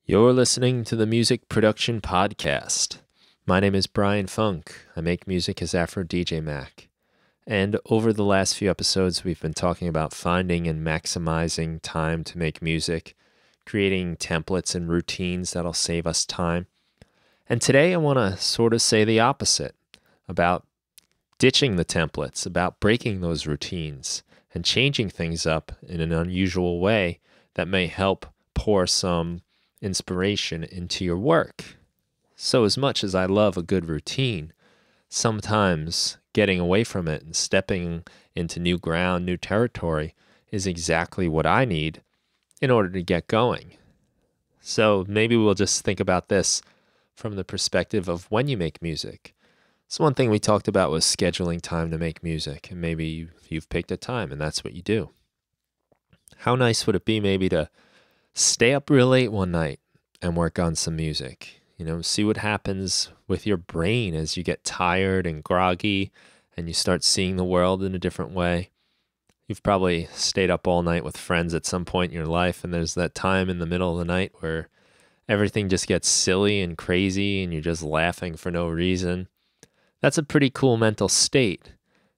You're listening to the Music Production Podcast. My name is Brian Funk. I make music as AfroDJMac. And over the last few episodes, we've been talking about finding and maximizing time to make music, creating templates and routines that'll save us time. And today I want to sort of say the opposite, about ditching the templates, about breaking those routines and changing things up in an unusual way that may help pour some inspiration into your work. So as much as I love a good routine, sometimes getting away from it and stepping into new ground, new territory is exactly what I need in order to get going. So maybe we'll just think about this from the perspective of when you make music. So one thing we talked about was scheduling time to make music, and maybe you've picked a time and that's what you do. How nice would it be maybe to stay up real late one night and work on some music? See what happens with your brain as you get tired and groggy and you start seeing the world in a different way. You've probably stayed up all night with friends at some point in your life, and there's that time in the middle of the night where everything just gets silly and crazy and you're just laughing for no reason. That's a pretty cool mental state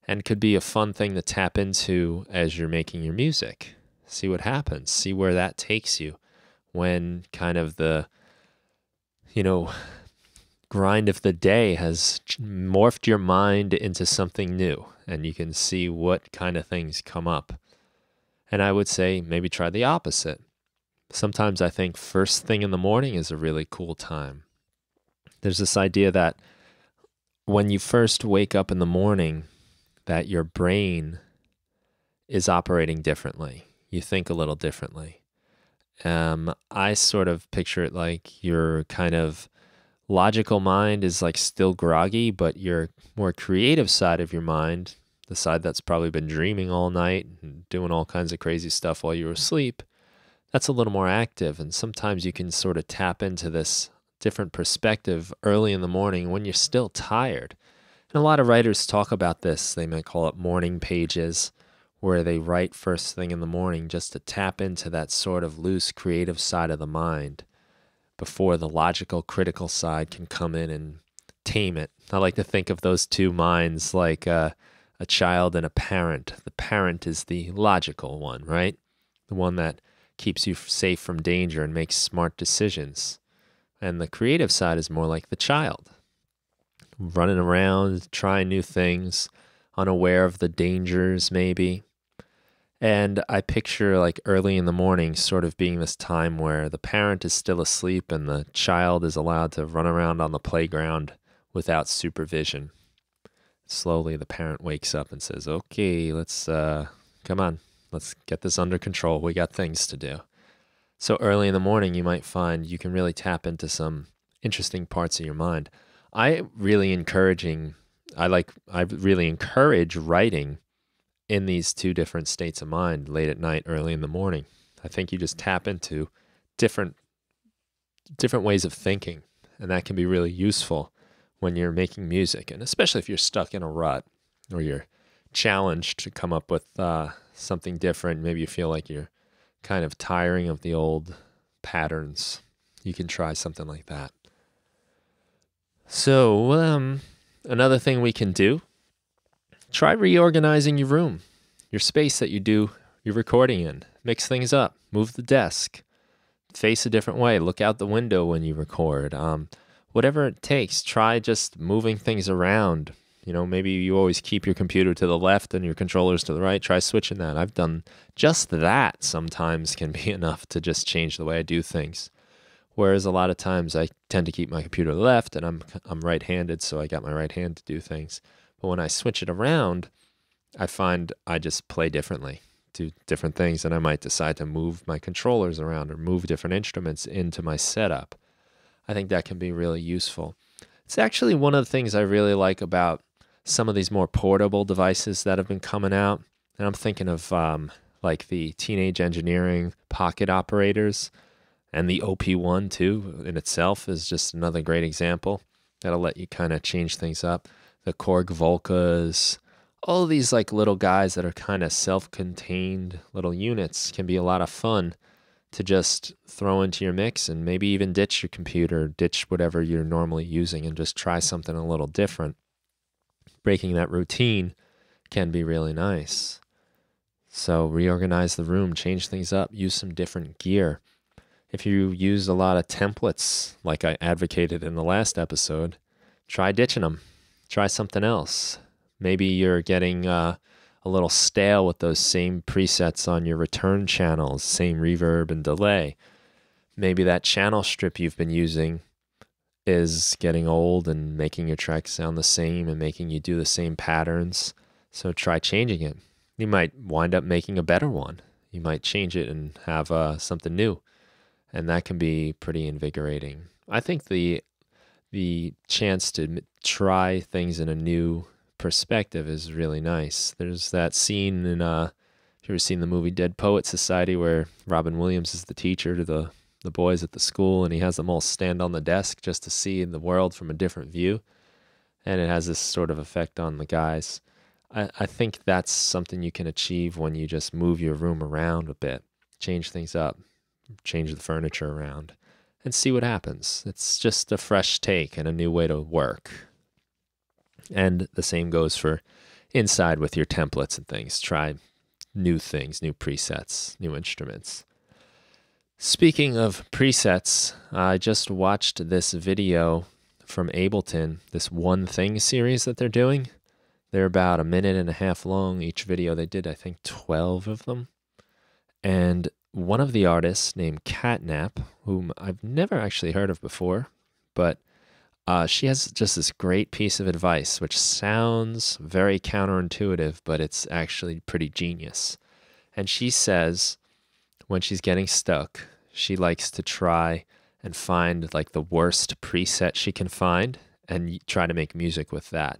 and could be a fun thing to tap into as you're making your music. See what happens. See where that takes you when kind of the, grind of the day has morphed your mind into something new, and you can see what kind of things come up. And I would say maybe try the opposite. Sometimes I think first thing in the morning is a really cool time. There's this idea that when you first wake up in the morning, that your brain is operating differently. You think a little differently. I sort of picture it like your kind of logical mind is like still groggy, but your more creative side of your mind, the side that's probably been dreaming all night and doing all kinds of crazy stuff while you were asleep, that's a little more active. And sometimes you can sort of tap into this different perspective early in the morning when you're still tired. And a lot of writers talk about this. They might call it morning pages, where they write first thing in the morning just to tap into that sort of loose creative side of the mind before the logical critical side can come in and tame it. I like to think of those two minds like a child and a parent. The parent is the logical one, right? The one that keeps you safe from danger and makes smart decisions. And the creative side is more like the child, running around, trying new things, unaware of the dangers maybe. And I picture like early in the morning sort of being this time where the parent is still asleep and the child is allowed to run around on the playground without supervision. Slowly the parent wakes up and says, okay, let's come on, let's get this under control. We got things to do. So early in the morning, you might find you can really tap into some interesting parts of your mind. I really encourage writing in these two different states of mind, late at night, early in the morning. I think you just tap into different ways of thinking, and that can be really useful when you're making music, and especially if you're stuck in a rut or you're challenged to come up with something different. Maybe you feel like you're kind of tiring of the old patterns. You can try something like that. So another thing we can do, try reorganizing your room, your space that you do your recording in. Mix things up, move the desk, face a different way, look out the window when you record. Whatever it takes, try just moving things around. Maybe you always keep your computer to the left and your controllers to the right. Try switching that. I've done just that. Sometimes can be enough to just change the way I do things. Whereas a lot of times I tend to keep my computer to the left, and I'm right-handed, so I got my right hand to do things. But when I switch it around, I find I just play differently, do different things, and I might decide to move my controllers around or move different instruments into my setup. I think that can be really useful. It's actually one of the things I really like about some of these more portable devices that have been coming out. And I'm thinking of like the Teenage Engineering pocket operators, and the OP1 too in itself is just another great example that'll let you kind of change things up. The Korg Volcas, all these like little guys that are kind of self-contained little units can be a lot of fun to just throw into your mix, and maybe even ditch your computer, ditch whatever you're normally using, and just try something a little different. Breaking that routine can be really nice. So reorganize the room, change things up, use some different gear. If you use a lot of templates, like I advocated in the last episode, try ditching them. Try something else. Maybe you're getting a little stale with those same presets on your return channels, same reverb and delay. Maybe that channel strip you've been using is getting old and making your track sound the same and making you do the same patterns. So try changing it. You might wind up making a better one. You might change it and have something new. And that can be pretty invigorating. I think the chance to try things in a new perspective is really nice. There's that scene in, have you ever seen the movie Dead Poet Society, where Robin Williams is the teacher to the boys at the school, and he has them all stand on the desk just to see the world from a different view. And it has this sort of effect on the guys. I think that's something you can achieve when you just move your room around a bit, change things up, change the furniture around, and see what happens. It's just a fresh take and a new way to work. And the same goes for inside with your templates and things. Try new things, new presets, new instruments. Speaking of presets, I just watched this video from Ableton, this One Thing series that they're doing. They're about 1.5 minutes long. Each video they did, I think, 12 of them. And one of the artists named Catnap, whom I've never actually heard of before, but she has just this great piece of advice, which sounds very counterintuitive, but it's actually pretty genius. And she says, when she's getting stuck, she likes to try and find like the worst preset she can find and try to make music with that.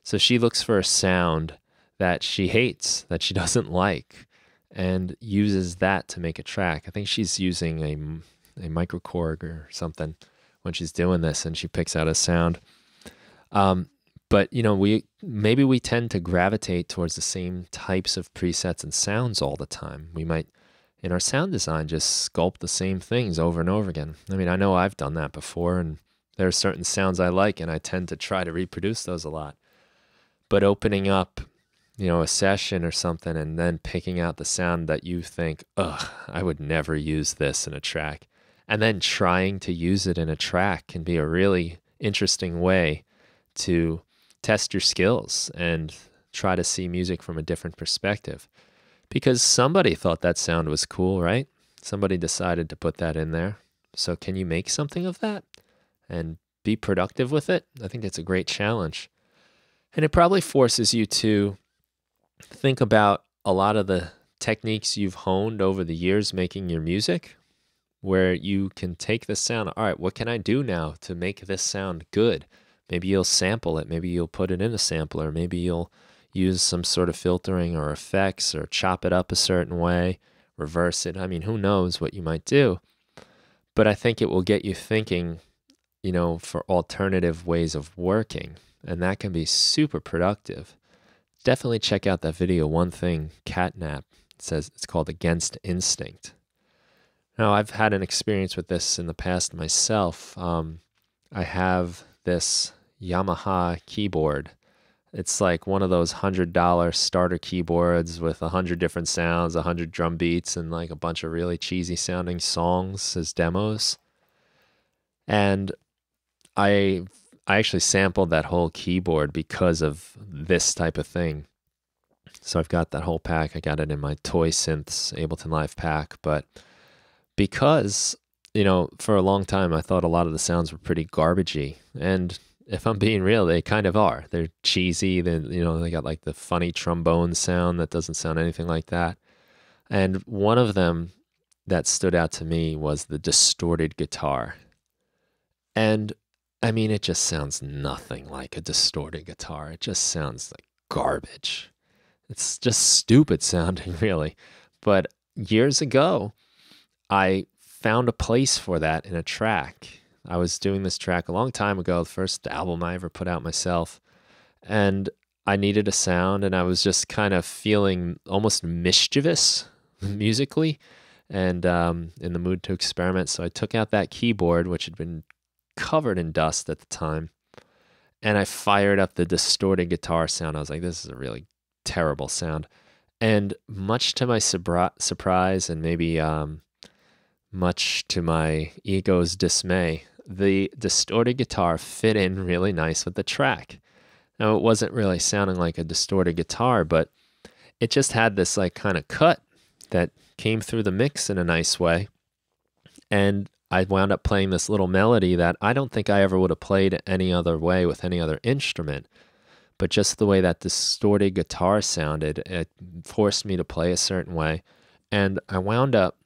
So she looks for a sound that she hates, that she doesn't like, and uses that to make a track. I think she's using a microKORG or something when she's doing this, and she picks out a sound. But you know, maybe we tend to gravitate towards the same types of presets and sounds all the time. We might, in our sound design, just sculpt the same things over and over again. I mean, I know I've done that before, and there are certain sounds I like, and I tend to try to reproduce those a lot. But opening up, you know, a session or something, and then picking out the sound that you think, ugh, I would never use this in a track, and then trying to use it in a track can be a really interesting way to test your skills and try to see music from a different perspective. Because somebody thought that sound was cool, right? Somebody decided to put that in there. So can you make something of that and be productive with it? I think that's a great challenge. And it probably forces you to think about a lot of the techniques you've honed over the years making your music, where you can take the sound, all right, what can I do now to make this sound good? Maybe you'll sample it. Maybe you'll put it in a sampler. Maybe you'll use some sort of filtering or effects or chop it up a certain way, reverse it. I mean, who knows what you might do? But I think it will get you thinking, you know, for alternative ways of working. And that can be super productive. Definitely check out that video, One Thing, Catnap. It says it's called Against Instinct. Now, I've had an experience with this in the past myself. I have this Yamaha keyboard. It's like one of those $100 starter keyboards with 100 different sounds, 100 drum beats, and like a bunch of really cheesy sounding songs as demos. And I actually sampled that whole keyboard because of this type of thing. So I've got that whole pack. I got it in my Toy Synths Ableton Live pack. But because, you know, for a long time I thought a lot of the sounds were pretty garbagey. And if I'm being real, they kind of are. They're cheesy. You know, they got like the funny trombone sound that doesn't sound anything like that. And one of them that stood out to me was the distorted guitar. And I mean, it just sounds nothing like a distorted guitar. It just sounds like garbage. It's just stupid sounding, really. But years ago, I found a place for that in a track. I was doing this track a long time ago, the first album I ever put out myself. And I needed a sound, and I was just kind of feeling almost mischievous musically. and in the mood to experiment. So I took out that keyboard, which had been covered in dust at the time, and I fired up the distorted guitar sound. I was like, this is a really terrible sound. And much to my surprise, and maybe much to my ego's dismay, the distorted guitar fit in really nice with the track. Now, it wasn't really sounding like a distorted guitar, but it just had this like kind of cut that came through the mix in a nice way. And I wound up playing this little melody that I don't think I ever would have played any other way with any other instrument. But just the way that distorted guitar sounded, it forced me to play a certain way. And I wound up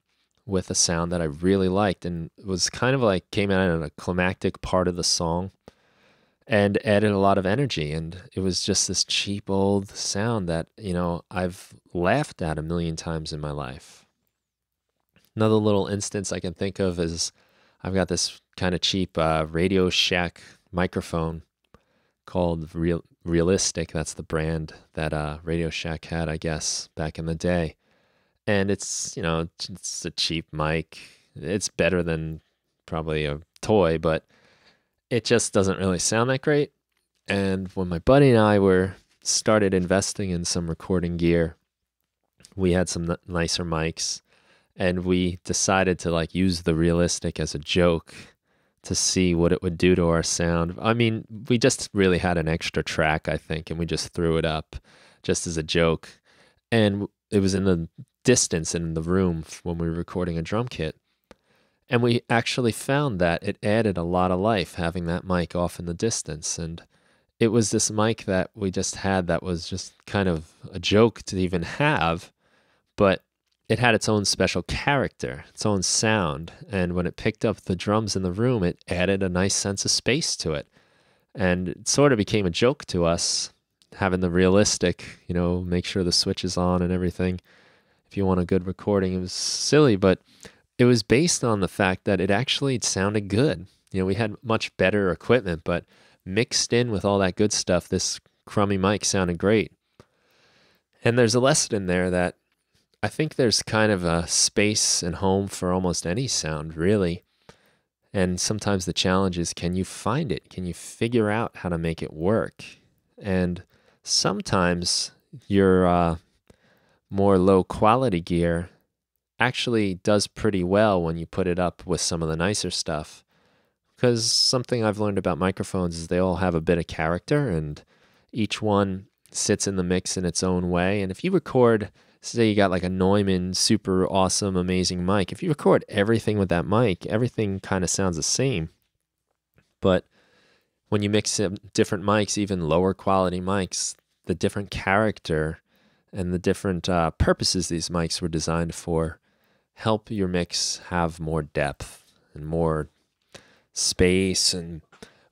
with a sound that I really liked, and it was kind of like came out in a climactic part of the song and added a lot of energy. And it was just this cheap old sound that, I've laughed at a million times in my life. Another little instance I can think of is I've got this kind of cheap Radio Shack microphone called Realistic. That's the brand that Radio Shack had, I guess, back in the day. And it's a cheap mic. It's better than probably a toy, but it just doesn't really sound that great. And when my buddy and I started investing in some recording gear, we had some nicer mics, and we decided to use the Realistic as a joke to see what it would do to our sound. I mean, we just really had an extra track, I think, and we just threw it up just as a joke. And it was in the distance in the room when we were recording a drum kit. And we actually found that it added a lot of life having that mic off in the distance. And it was this mic that we just had that was just kind of a joke to even have, but it had its own special character, its own sound. And when it picked up the drums in the room, it added a nice sense of space to it. And it sort of became a joke to us, having the Realistic, make sure the switch is on and everything. If you want a good recording, it was silly, but it was based on the fact that it actually sounded good. We had much better equipment, but mixed in with all that good stuff, this crummy mic sounded great. And there's a lesson in there that I think there's kind of a space and home for almost any sound, really. And sometimes the challenge is, can you find it? Can you figure out how to make it work? And sometimes your more low quality gear actually does pretty well when you put it up with some of the nicer stuff. Because something I've learned about microphones is they all have a bit of character, and each one sits in the mix in its own way. And if you record, say you got like a Neumann super awesome, amazing mic, if you record everything with that mic, everything kind of sounds the same. But when you mix in different mics, even lower quality mics, the different character and the different purposes these mics were designed for help your mix have more depth and more space and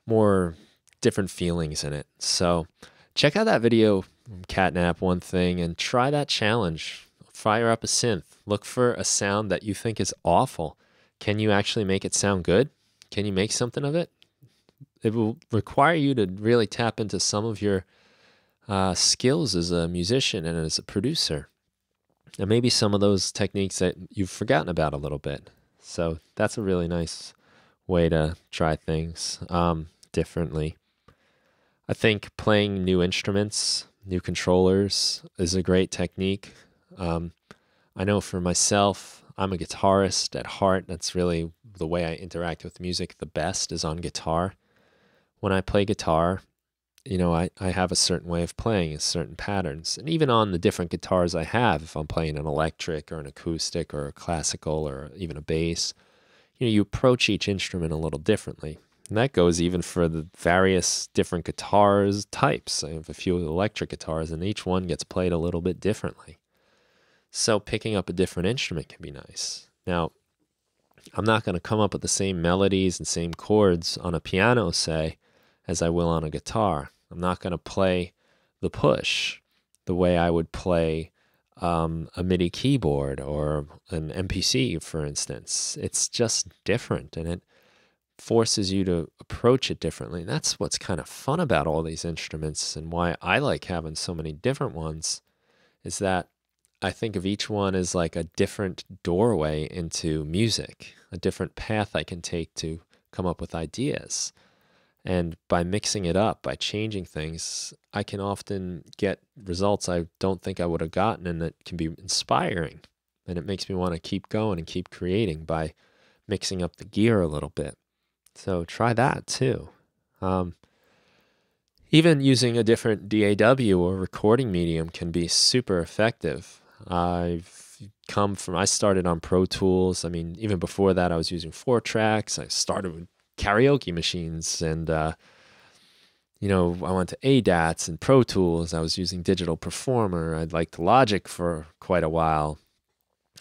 more different feelings in it. So check out that video from Catnap, One Thing, and try that challenge. Fire up a synth. Look for a sound that you think is awful. Can you actually make it sound good? Can you make something of it? It will require you to really tap into some of your skills as a musician and as a producer. And maybe some of those techniques that you've forgotten about a little bit. So that's a really nice way to try things differently. I think playing new instruments, new controllers is a great technique. I know for myself, I'm a guitarist at heart. That's really the way I interact with music the best, is on guitar. When I play guitar, I have a certain way of playing, certain patterns. And even on the different guitars I have, if I'm playing an electric or an acoustic or a classical or even a bass, you approach each instrument a little differently. And that goes even for the various different guitars types. I have a few electric guitars, and each one gets played a little bit differently. So picking up a different instrument can be nice. Now, I'm not going to come up with the same melodies and same chords on a piano, say, as I will on a guitar. I'm not going to play the push the way I would play a MIDI keyboard or an MPC, for instance. It's just different, and it forces you to approach it differently. And that's what's kind of fun about all these instruments, and why I like having so many different ones, is that I think of each one as like a different doorway into music, a different path I can take to come up with ideas. And by mixing it up, by changing things, I can often get results I don't think I would have gotten, and it can be inspiring. And it makes me want to keep going and keep creating by mixing up the gear a little bit. So try that too. Um, Even using a different DAW or recording medium can be super effective. I started on Pro Tools. I mean, even before that, I was using 4-tracks. I started with karaoke machines and, I went to ADATs and Pro Tools. I was using Digital Performer. I liked Logic for quite a while.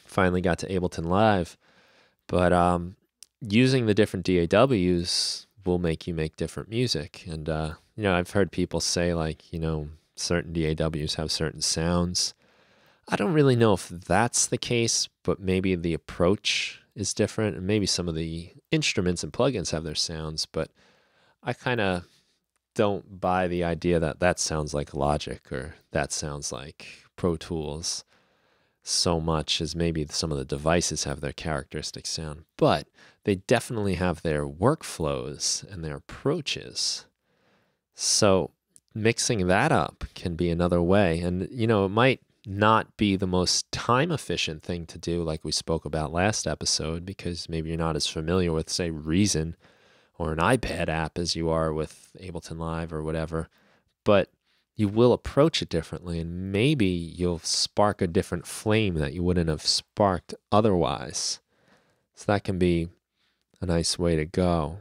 Finally got to Ableton Live. But using the different DAWs will make you make different music. And, I've heard people say like, certain DAWs have certain sounds. I don't really know if that's the case, but maybe the approach is different, and maybe some of the instruments and plugins have their sounds, but I kind of don't buy the idea that that sounds like Logic or that sounds like Pro Tools so much as maybe some of the devices have their characteristic sound, but they definitely have their workflows and their approaches. So mixing that up can be another way. And, it might not be the most time efficient thing to do, like we spoke about last episode, because maybe you're not as familiar with, say, Reason or an iPad app as you are with Ableton Live or whatever. But you will approach it differently, and maybe you'll spark a different flame that you wouldn't have sparked otherwise. So that can be a nice way to go.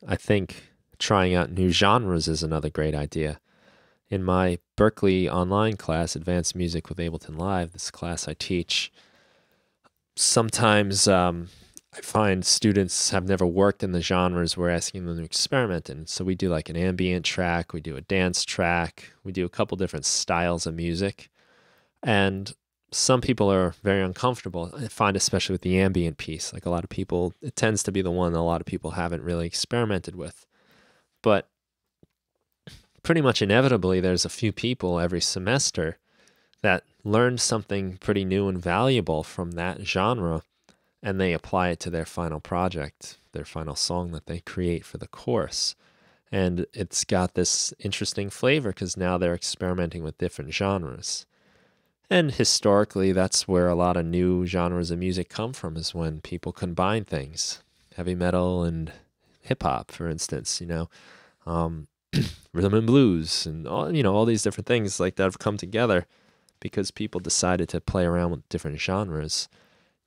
I think trying out new genres is another great idea. In my Berklee online class, Advanced Music with Ableton Live, this class I teach, sometimes I find students have never worked in the genres we're asking them to experiment in. So we do like an ambient track, we do a dance track, we do a couple different styles of music. And some people are very uncomfortable. I find especially with the ambient piece, like a lot of people, it tends to be the one that a lot of people haven't really experimented with. But pretty much inevitably, there's a few people every semester that learn something pretty new and valuable from that genre, and they apply it to their final project, their final song that they create for the course. And it's got this interesting flavor because now they're experimenting with different genres. And historically, that's where a lot of new genres of music come from, is when people combine things. Heavy metal and hip-hop, for instance, rhythm and blues and all these different things like that have come together because people decided to play around with different genres.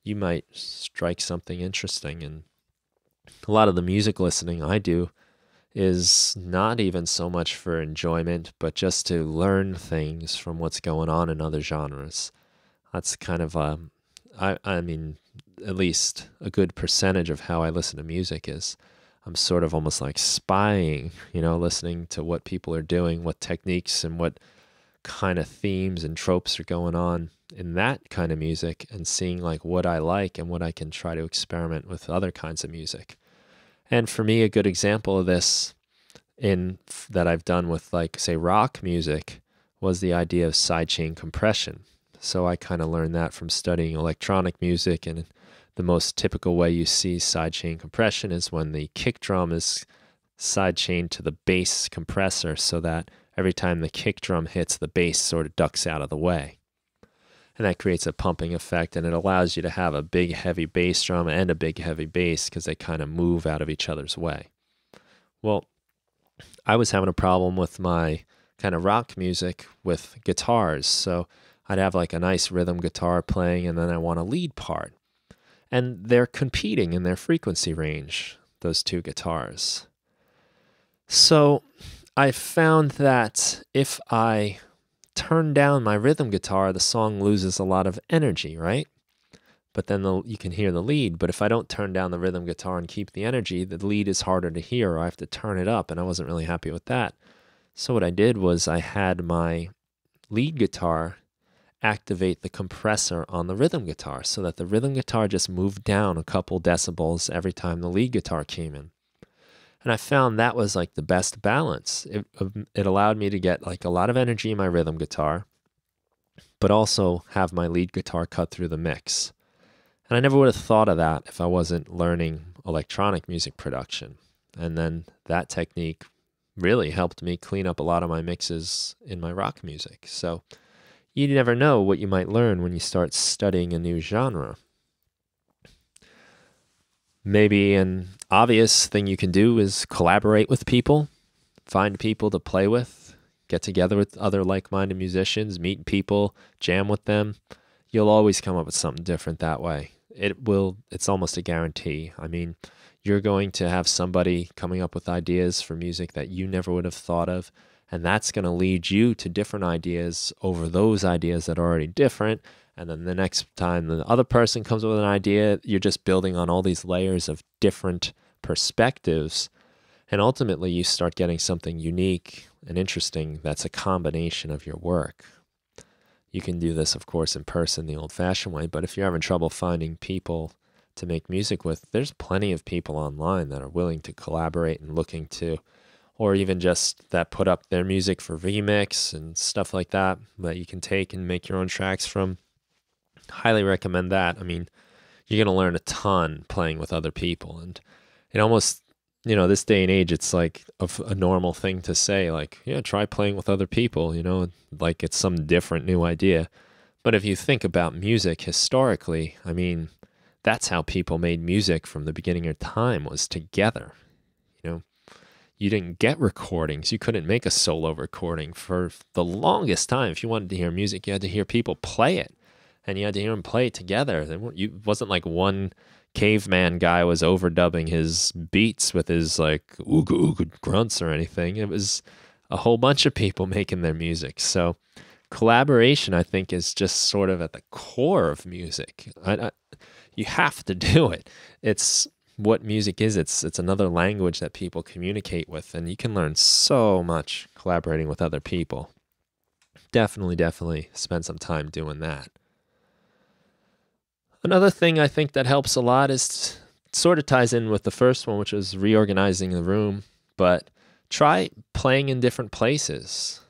You might strike something interesting. And a lot of the music listening I do is not even so much for enjoyment, but just to learn things from what's going on in other genres. That's kind of, I mean, at least a good percentage of how I listen to music is I'm sort of almost like spying, listening to what people are doing, what techniques and what kind of themes and tropes are going on in that kind of music, and seeing like what I like and what I can try to experiment with other kinds of music. And for me, a good example of this that I've done with like, say, rock music was the idea of sidechain compression. So I kind of learned that from studying electronic music, and the most typical way you see sidechain compression is when the kick drum is sidechained to the bass compressor so that every time the kick drum hits, the bass sort of ducks out of the way. And that creates a pumping effect, and it allows you to have a big heavy bass drum and a big heavy bass because they kind of move out of each other's way. Well, I was having a problem with my kind of rock music with guitars. So I'd have like a nice rhythm guitar playing, and then I want a lead part. And they're competing in their frequency range, those two guitars. So I found that if I turn down my rhythm guitar, the song loses a lot of energy, right? But then you can hear the lead. But if I don't turn down the rhythm guitar and keep the energy, the lead is harder to hear, or I have to turn it up, and I wasn't really happy with that. So what I did was I had my lead guitar activate the compressor on the rhythm guitar so that the rhythm guitar just moved down a couple decibels every time the lead guitar came in. And I found that was like the best balance. It allowed me to get like a lot of energy in my rhythm guitar, but also have my lead guitar cut through the mix. And I never would have thought of that if I wasn't learning electronic music production. And then that technique really helped me clean up a lot of my mixes in my rock music. So you never know what you might learn when you start studying a new genre. Maybe an obvious thing you can do is collaborate with people, find people to play with, get together with other like-minded musicians, meet people, jam with them. You'll always come up with something different that way. It's almost a guarantee. I mean, you're going to have somebody coming up with ideas for music that you never would have thought of, and that's going to lead you to different ideas over those ideas that are already different. And then the next time the other person comes up with an idea, you're just building on all these layers of different perspectives. And ultimately, you start getting something unique and interesting that's a combination of your work. You can do this, of course, in person the old-fashioned way, but if you're having trouble finding people to make music with, there's plenty of people online that are willing to collaborate and looking to, or even just that put up their music for remix and stuff like that you can take and make your own tracks from. Highly recommend that. I mean, you're going to learn a ton playing with other people, and it almost, this day and age, it's like a normal thing to say, like, yeah, try playing with other people, like it's some different new idea. But if you think about music historically, I mean, that's how people made music from the beginning of time, was together. You didn't get recordings. You couldn't make a solo recording for the longest time. If you wanted to hear music, you had to hear people play it, and you had to hear them play it together. It wasn't like one caveman guy was overdubbing his beats with his like ooga ooga grunts or anything. It was a whole bunch of people making their music. So collaboration, I think, is just sort of at the core of music. You have to do it. It's what music is. It's another language that people communicate with, and you can learn so much collaborating with other people. Definitely spend some time doing that. Another thing I think that helps a lot is sort of ties in with the first one, which is reorganizing the room, but try playing in different places.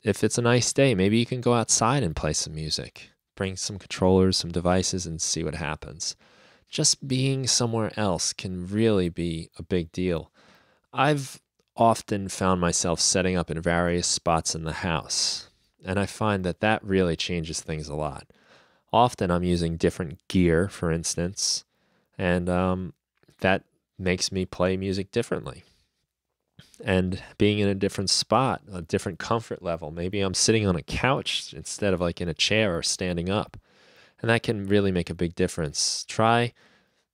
If it's a nice day, maybe you can go outside and play some music. Bring some controllers, some devices, and see what happens. Just being somewhere else can really be a big deal. I've often found myself setting up in various spots in the house, and I find that really changes things a lot. Often I'm using different gear, for instance, and that makes me play music differently. And being in a different spot, a different comfort level. Maybe I'm sitting on a couch instead of like in a chair or standing up. And that can really make a big difference. Try,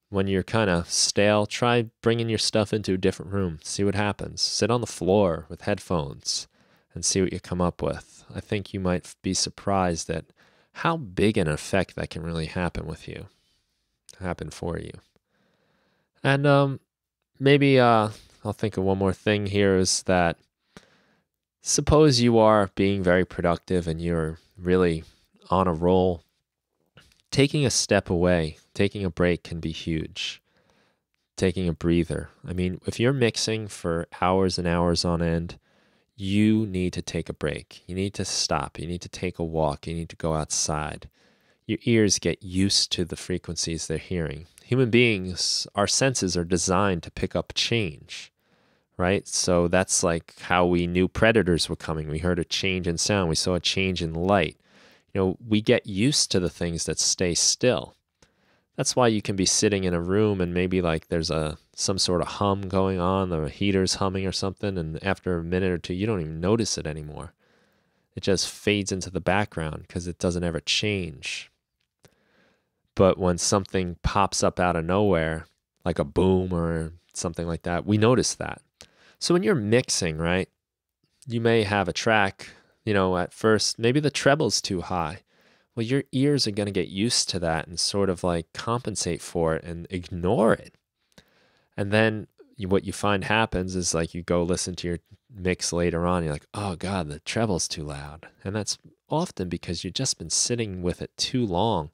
when you're kind of stale, try bringing your stuff into a different room. See what happens. Sit on the floor with headphones and see what you come up with. I think you might be surprised at how big an effect that can really happen for you. And maybe I'll think of one more thing here, is that suppose you are being very productive and you're really on a roll. Taking a step away, taking a break can be huge. Taking a breather. I mean, if you're mixing for hours and hours on end, you need to take a break. You need to stop. You need to take a walk. You need to go outside. Your ears get used to the frequencies they're hearing. Human beings, our senses are designed to pick up change, right? So that's like how we knew predators were coming. We heard a change in sound. We saw a change in light. We get used to the things that stay still. That's why you can be sitting in a room and maybe like there's some sort of hum going on, the heater's humming or something, and after a minute or two, you don't even notice it anymore. It just fades into the background because it doesn't ever change. But when something pops up out of nowhere, like a boom or something like that, we notice that. So when you're mixing, right, you may have a track, at first, maybe the treble's too high. Well, your ears are going to get used to that and sort of like compensate for it and ignore it. And then what you find happens is like you go listen to your mix later on, you're like, oh God, the treble's too loud. And that's often because you've just been sitting with it too long.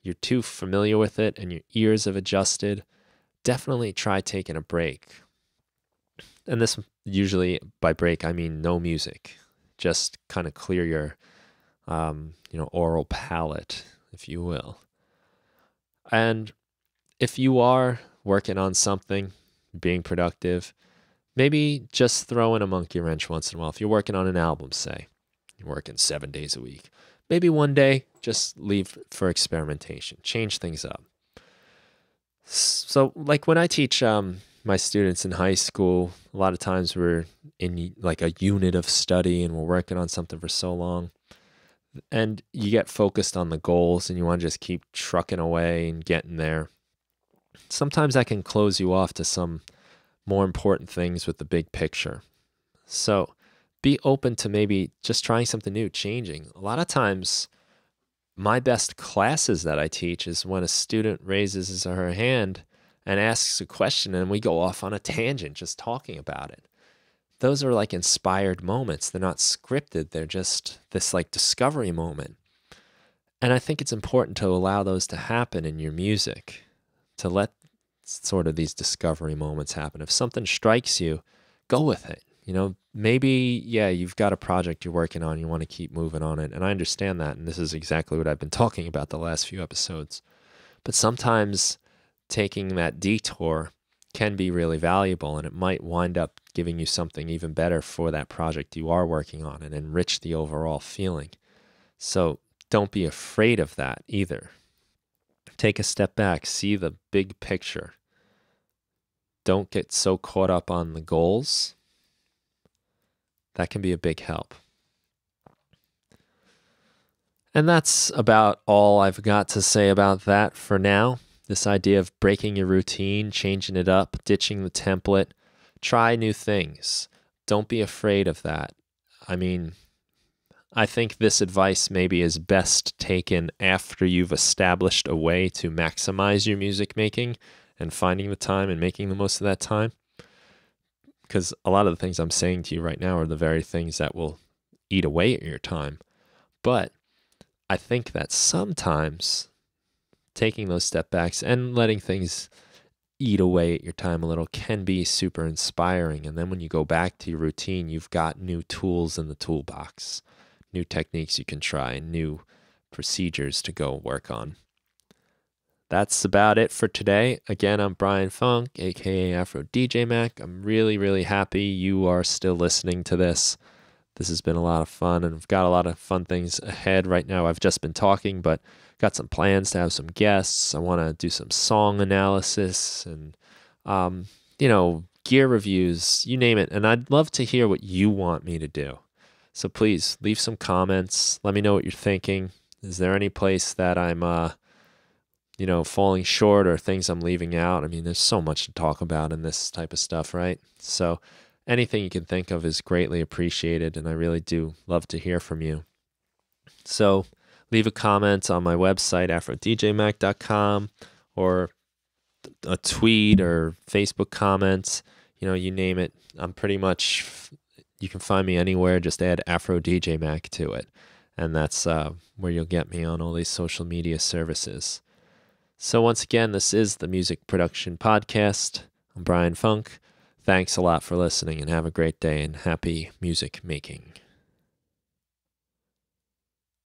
You're too familiar with it and your ears have adjusted. Definitely try taking a break. And this usually, by break, I mean no music. Just kind of clear your oral palette, if you will. And if you are working on something, being productive, maybe just throw in a monkey wrench once in a while. If you're working on an album, say, you're working 7 days a week, maybe one day just leave for experimentation, change things up. So like when I teach my students in high school, a lot of times we're in like a unit of study and we're working on something for so long. And you get focused on the goals and you want to just keep trucking away and getting there. Sometimes that can close you off to some more important things with the big picture. So be open to maybe just trying something new, changing. A lot of times, my best classes that I teach is when a student raises his or her hand and asks a question and we go off on a tangent just talking about it. Those are like inspired moments. They're not scripted. They're just this like discovery moment. And I think it's important to allow those to happen in your music, to let sort of these discovery moments happen. If something strikes you, go with it. Maybe, you've got a project you're working on, you want to keep moving on it. And I understand that. And this is exactly what I've been talking about the last few episodes. But sometimes taking that detour can be really valuable, and it might wind up giving you something even better for that project you are working on and enrich the overall feeling. So don't be afraid of that either. Take a step back, see the big picture. Don't get so caught up on the goals. That can be a big help. And that's about all I've got to say about that for now. This idea of breaking your routine, changing it up, ditching the template. Try new things. Don't be afraid of that. I mean, I think this advice maybe is best taken after you've established a way to maximize your music making and finding the time and making the most of that time. Because a lot of the things I'm saying to you right now are the very things that will eat away at your time. But I think that sometimes taking those step backs and letting things eat away at your time a little can be super inspiring. And then when you go back to your routine, you've got new tools in the toolbox, new techniques you can try, and new procedures to go work on. That's about it for today. Again, I'm Brian Funk, aka AfroDJMac. I'm really, really happy you are still listening to this. This has been a lot of fun, and I've got a lot of fun things ahead. Right now, I've just been talking, but got some plans to have some guests. I want to do some song analysis and, gear reviews, you name it. And I'd love to hear what you want me to do. So please leave some comments. Let me know what you're thinking. Is there any place that I'm, falling short or things I'm leaving out? I mean, there's so much to talk about in this type of stuff, right? So anything you can think of is greatly appreciated, and I really do love to hear from you. So leave a comment on my website, AfroDJMac.com, or a tweet or Facebook comments, you name it. I'm pretty much, you can find me anywhere. Just add AfroDJMac to it. And that's where you'll get me on all these social media services. So once again, this is the Music Production Podcast. I'm Brian Funk. Thanks a lot for listening, and have a great day and happy music making.